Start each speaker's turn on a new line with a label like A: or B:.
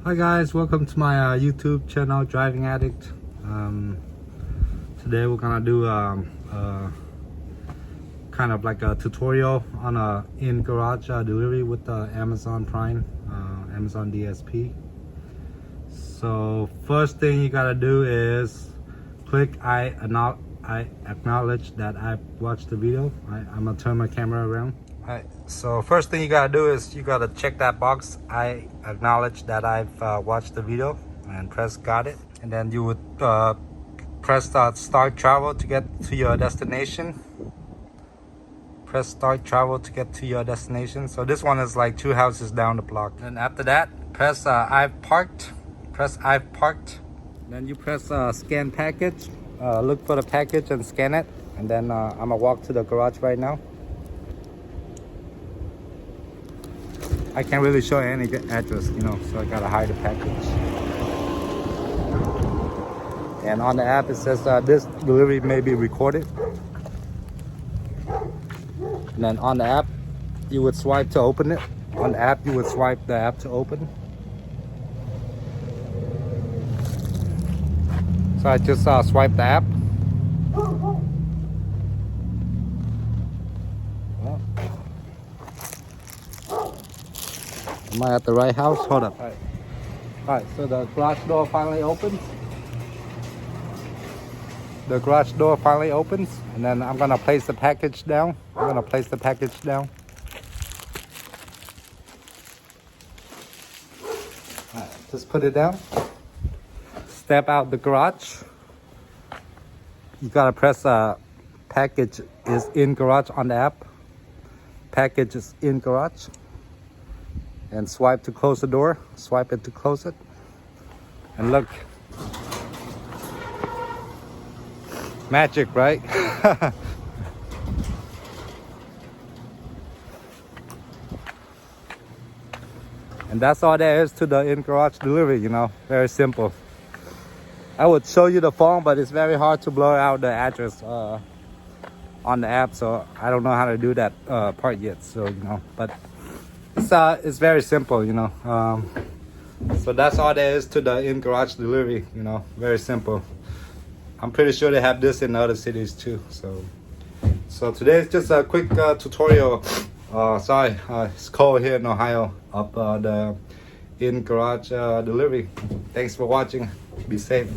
A: Hi guys, welcome to my YouTube channel, Driving Addict. Today we're gonna do kind of like a tutorial on a in-garage delivery with the Amazon Prime, Amazon DSP. So first thing you gotta do is click I acknowledge that I watched the video. I'm gonna turn my camera around. Alright, so first thing you gotta do is you gotta check that box. I acknowledge that I've watched the video, and press got it. And then you would press start travel to get to your destination. Press start travel to get to your destination. So this one is like 2 houses down the block. And after that, press I've parked. Press I've parked. Then you press scan package. Look for the package and scan it. And then I'm gonna walk to the garage right now. I can't really show any address, so I gotta hide the package. And on the app it says this delivery may be recorded. And then on the app you would swipe to open it. On the app you would swipe the app to open. So I just swipe the app. Am I at the right house? Hold up. All right, so the garage door finally opens. The garage door finally opens, and then I'm gonna place the package down. All right, just put it down. Step out the garage. You gotta press package is in garage on the app. Package is in garage. And swipe to close the door. Swipe it to close it. And look. Magic, right? And that's all there is to the in-garage delivery, very simple. I would show you the phone, but it's very hard to blur out the address on the app, so I don't know how to do that part yet, so but it's very simple, so that's all there is to the in-garage delivery, very simple. I'm pretty sure they have this in other cities too. So today is just a quick tutorial. Sorry, it's cold here in Ohio of the in-garage delivery. Thanks for watching. Be safe.